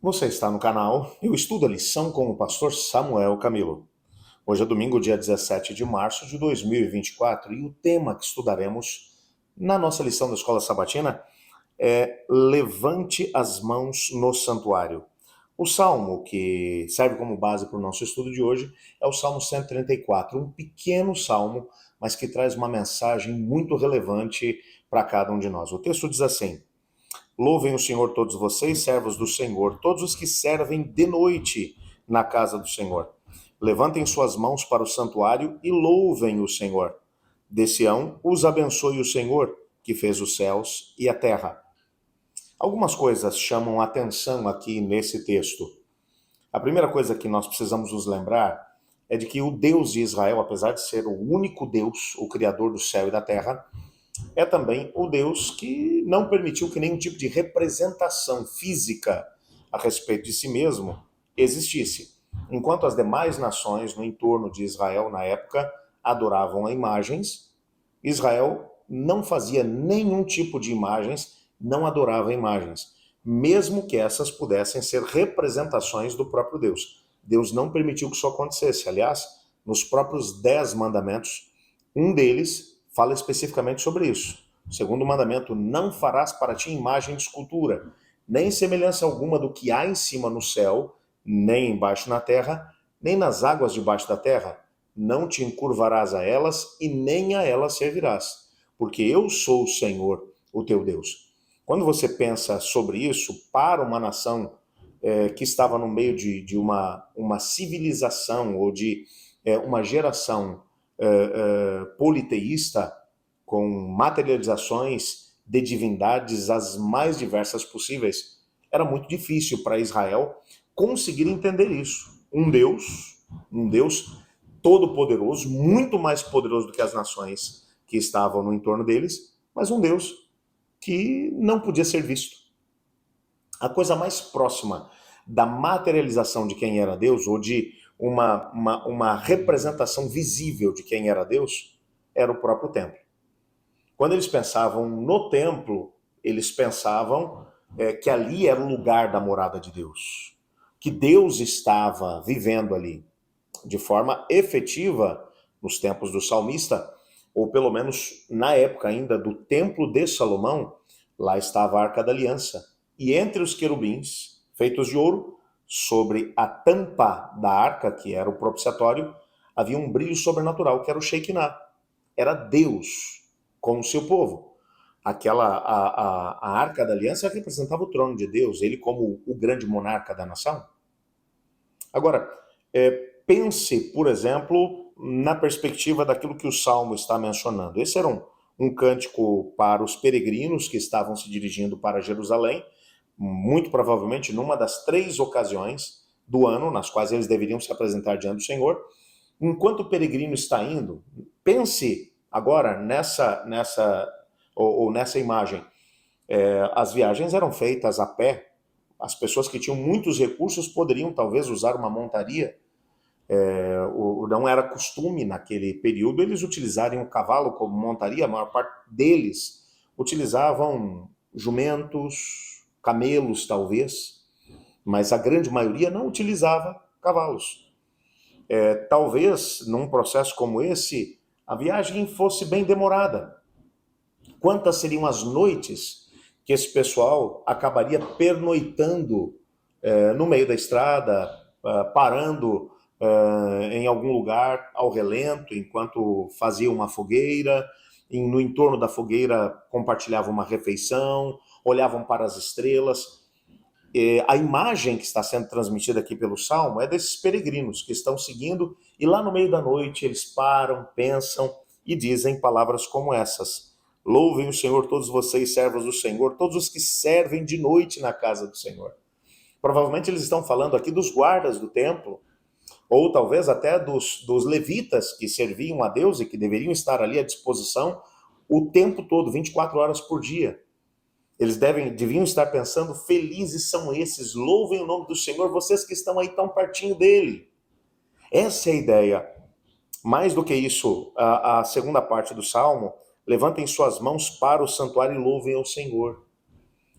Você está no canal Eu Estudo a Lição com o pastor Samuel Camilo. Hoje é domingo, dia 17 de março de 2024 e o tema que estudaremos na nossa lição da Escola Sabatina é Levante as mãos no santuário. O salmo que serve como base para o nosso estudo de hoje é o Salmo 134, um pequeno salmo, mas que traz uma mensagem muito relevante para cada um de nós. O texto diz assim: Louvem o Senhor todos vocês, servos do Senhor, todos os que servem de noite na casa do Senhor. Levantem suas mãos para o santuário e louvem o Senhor. De Sião os abençoe o Senhor, que fez os céus e a terra. Algumas coisas chamam a atenção aqui nesse texto. A primeira coisa que nós precisamos nos lembrar é de que o Deus de Israel, apesar de ser o único Deus, o Criador do céu e da terra, é também o Deus que não permitiu que nenhum tipo de representação física a respeito de si mesmo existisse. Enquanto as demais nações no entorno de Israel na época adoravam a imagens, Israel não fazia nenhum tipo de imagens, não adorava imagens, mesmo que essas pudessem ser representações do próprio Deus. Deus não permitiu que isso acontecesse. Aliás, nos próprios 10 mandamentos, um deles fala especificamente sobre isso. O segundo mandamento: não farás para ti imagem de escultura, nem semelhança alguma do que há em cima no céu, nem embaixo na terra, nem nas águas debaixo da terra. Não te encurvarás a elas e nem a elas servirás, porque eu sou o Senhor, o teu Deus. Quando você pensa sobre isso, para uma nação que estava no meio de uma civilização ou de uma geração politeísta, com materializações de divindades as mais diversas possíveis, era muito difícil para Israel conseguir entender isso. Um Deus todo-poderoso, muito mais poderoso do que as nações que estavam no entorno deles, mas um Deus que não podia ser visto. A coisa mais próxima da materialização de quem era Deus, ou de uma representação visível de quem era Deus, era o próprio templo. Quando eles pensavam no templo, eles pensavam que ali era o lugar da morada de Deus, que Deus estava vivendo ali de forma efetiva nos tempos do salmista, ou pelo menos na época ainda do templo de Salomão. Lá estava a Arca da Aliança, e entre os querubins, feitos de ouro, sobre a tampa da arca, que era o propiciatório, havia um brilho sobrenatural, que era o Shekinah. Era Deus com o seu povo. A Arca da Aliança representava o trono de Deus, ele como o grande monarca da nação. Agora, pense, por exemplo, na perspectiva daquilo que o Salmo está mencionando. Esse era um cântico para os peregrinos que estavam se dirigindo para Jerusalém, muito provavelmente numa das 3 ocasiões do ano nas quais eles deveriam se apresentar diante do Senhor. Enquanto o peregrino está indo, pense agora nessa imagem. As viagens eram feitas a pé. As pessoas que tinham muitos recursos poderiam talvez usar uma montaria. Não era costume naquele período eles utilizarem o cavalo como montaria. A maior parte deles utilizavam jumentos, camelos talvez, mas a grande maioria não utilizava cavalos. Talvez num processo como esse a viagem fosse bem demorada. Quantas seriam as noites que esse pessoal acabaria pernoitando no meio da estrada, parando em algum lugar ao relento, enquanto fazia uma fogueira, no entorno da fogueira compartilhavam uma refeição, olhavam para as estrelas. A imagem que está sendo transmitida aqui pelo Salmo é desses peregrinos que estão seguindo, e lá no meio da noite eles param, pensam e dizem palavras como essas: louvem o Senhor todos vocês, servos do Senhor, todos os que servem de noite na casa do Senhor. Provavelmente eles estão falando aqui dos guardas do templo, ou talvez até dos levitas que serviam a Deus e que deveriam estar ali à disposição o tempo todo, 24 horas por dia. Eles deviam estar pensando: felizes são esses, louvem o nome do Senhor, vocês que estão aí tão pertinho dele. Essa é a ideia. Mais do que isso, a segunda parte do Salmo: levantem suas mãos para o santuário e louvem ao Senhor.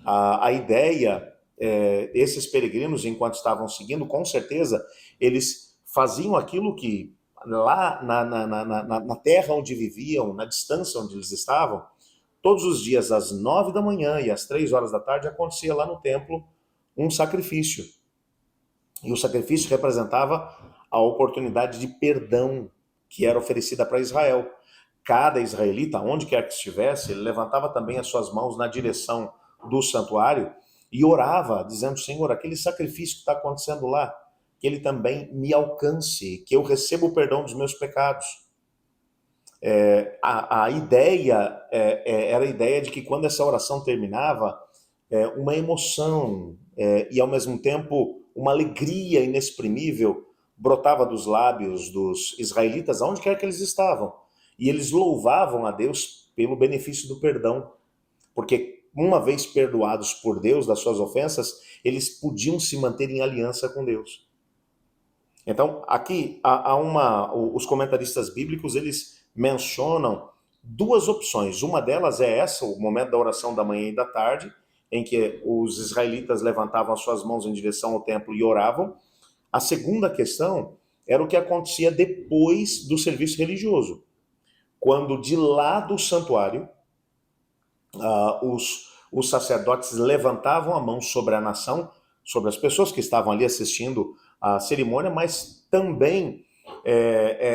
A ideia esses peregrinos, enquanto estavam seguindo, com certeza, eles faziam aquilo que lá na terra onde viviam, na distância onde eles estavam, todos os dias, às 9 da manhã e às 3 horas da tarde, acontecia lá no templo um sacrifício. E o sacrifício representava a oportunidade de perdão que era oferecida para Israel. Cada israelita, onde quer que estivesse, ele levantava também as suas mãos na direção do santuário e orava, dizendo: Senhor, aquele sacrifício que está acontecendo lá, que ele também me alcance, que eu receba o perdão dos meus pecados. A ideia era a ideia de que quando essa oração terminava, uma emoção e ao mesmo tempo uma alegria inexprimível brotava dos lábios dos israelitas, aonde quer que eles estavam. E eles louvavam a Deus pelo benefício do perdão, porque uma vez perdoados por Deus das suas ofensas, eles podiam se manter em aliança com Deus. Então, aqui os comentaristas bíblicos, eles mencionam duas opções. Uma delas é essa, o momento da oração da manhã e da tarde, em que os israelitas levantavam as suas mãos em direção ao templo e oravam. A segunda questão era o que acontecia depois do serviço religioso, quando de lá do santuário, os sacerdotes levantavam a mão sobre a nação, sobre as pessoas que estavam ali assistindo a cerimônia, mas também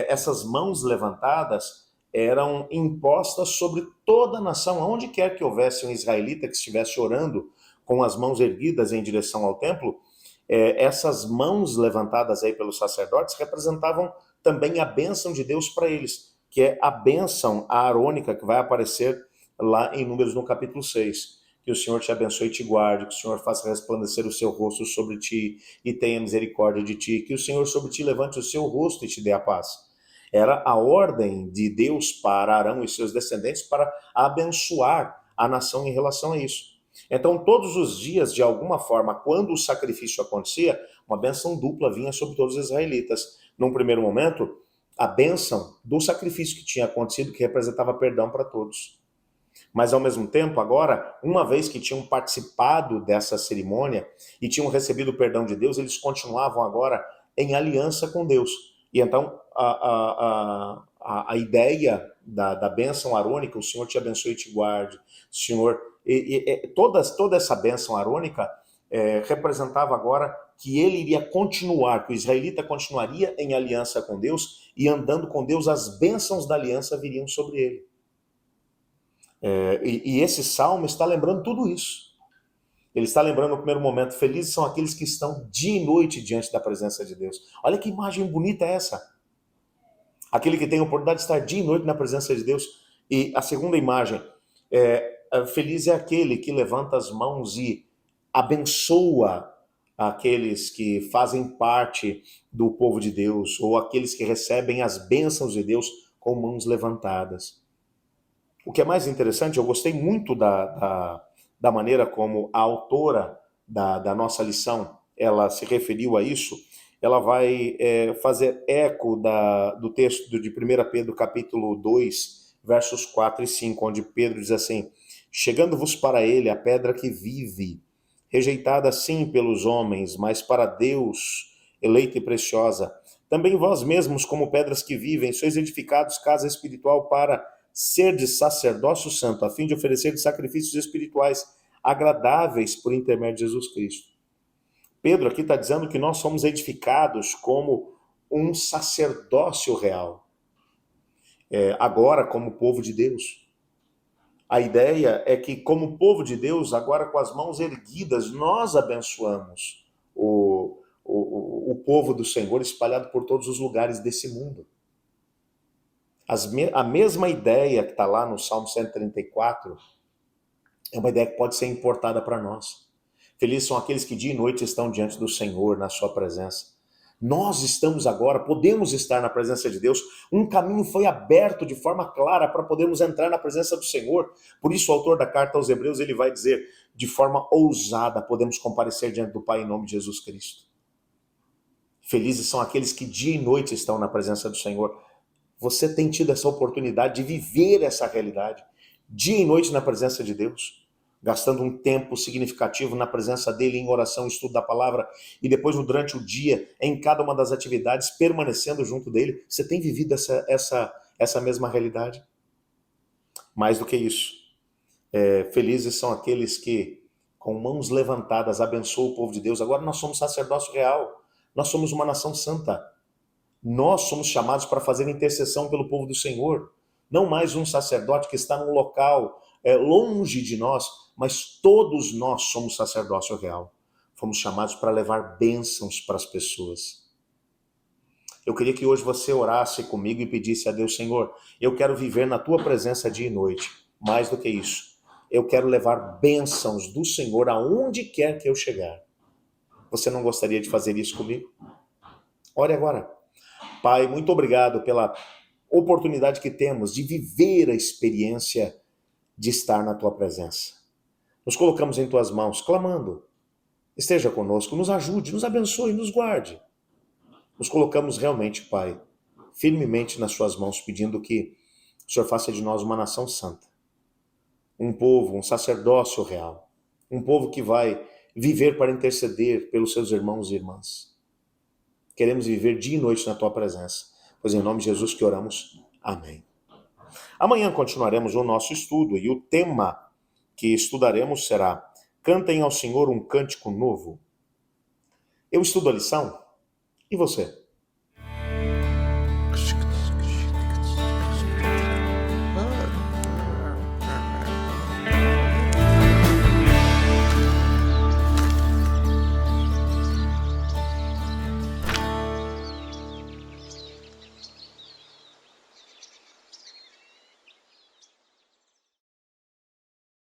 essas mãos levantadas eram impostas sobre toda a nação, aonde quer que houvesse um israelita que estivesse orando com as mãos erguidas em direção ao templo, essas mãos levantadas aí pelos sacerdotes representavam também a bênção de Deus para eles, que é a bênção aarônica que vai aparecer lá em Números no capítulo 6. Que o Senhor te abençoe e te guarde, que o Senhor faça resplandecer o seu rosto sobre ti e tenha misericórdia de ti, que o Senhor sobre ti levante o seu rosto e te dê a paz. Era a ordem de Deus para Arão e seus descendentes para abençoar a nação em relação a isso. Então, todos os dias, de alguma forma, quando o sacrifício acontecia, uma bênção dupla vinha sobre todos os israelitas. Num primeiro momento, a bênção do sacrifício que tinha acontecido, que representava perdão para todos. Mas, ao mesmo tempo, agora, uma vez que tinham participado dessa cerimônia e tinham recebido o perdão de Deus, eles continuavam agora em aliança com Deus. E então, a ideia da bênção arônica, o Senhor te abençoe e te guarde, Senhor... toda essa bênção arônica representava agora que ele iria continuar, que o israelita continuaria em aliança com Deus, e andando com Deus, as bênçãos da aliança viriam sobre ele. E esse salmo está lembrando tudo isso. Ele está lembrando no primeiro momento: felizes são aqueles que estão dia e noite diante da presença de Deus. Olha que imagem bonita é essa. Aquele que tem a oportunidade de estar dia e noite na presença de Deus. E a segunda imagem, feliz é aquele que levanta as mãos e abençoa aqueles que fazem parte do povo de Deus, ou aqueles que recebem as bênçãos de Deus com mãos levantadas. O que é mais interessante, eu gostei muito da maneira como a autora da nossa lição, ela se referiu a isso. Ela vai fazer eco do texto de 1 Pedro, capítulo 2, versos 4 e 5, onde Pedro diz assim: chegando-vos para ele a pedra que vive, rejeitada sim pelos homens, mas para Deus eleita e preciosa. Também vós mesmos, como pedras que vivem, sois edificados casa espiritual para ser de sacerdócio santo, a fim de oferecer sacrifícios espirituais agradáveis por intermédio de Jesus Cristo. Pedro aqui está dizendo que nós somos edificados como um sacerdócio real, agora como povo de Deus. A ideia é que, como povo de Deus, agora com as mãos erguidas, nós abençoamos o povo do Senhor espalhado por todos os lugares desse mundo. A mesma ideia que está lá no Salmo 134 é uma ideia que pode ser importada para nós. Felizes são aqueles que dia e noite estão diante do Senhor, na sua presença. Nós estamos agora, podemos estar na presença de Deus. Um caminho foi aberto de forma clara para podermos entrar na presença do Senhor. Por isso o autor da carta aos Hebreus, ele vai dizer, de forma ousada, podemos comparecer diante do Pai em nome de Jesus Cristo. Felizes são aqueles que dia e noite estão na presença do Senhor. Você tem tido essa oportunidade de viver essa realidade, dia e noite na presença de Deus. gastando um tempo significativo na presença dele, em oração, estudo da palavra, e depois durante o dia, em cada uma das atividades, permanecendo junto dele? Você tem vivido essa mesma realidade? Mais do que isso, felizes são aqueles que, com mãos levantadas, abençoam o povo de Deus. Agora nós somos sacerdócio real, nós somos uma nação santa. Nós somos chamados para fazer intercessão pelo povo do Senhor. Não mais um sacerdote que está num local longe de nós, mas todos nós somos sacerdócio real. Fomos chamados para levar bênçãos para as pessoas. Eu queria que hoje você orasse comigo e pedisse a Deus: Senhor, eu quero viver na tua presença dia e noite. Mais do que isso, eu quero levar bênçãos do Senhor aonde quer que eu chegar. Você não gostaria de fazer isso comigo? Ore agora. Pai, muito obrigado pela oportunidade que temos de viver a experiência de estar na tua presença. Nos colocamos em tuas mãos, clamando: esteja conosco, nos ajude, nos abençoe, nos guarde. Nos colocamos realmente, Pai, firmemente nas suas mãos, pedindo que o Senhor faça de nós uma nação santa, um povo, um sacerdócio real, um povo que vai viver para interceder pelos seus irmãos e irmãs. Queremos viver dia e noite na tua presença, pois em nome de Jesus que oramos. Amém. Amanhã continuaremos o nosso estudo e o tema que estudaremos será: Cantem ao Senhor um cântico novo. Eu estudo a lição, e você?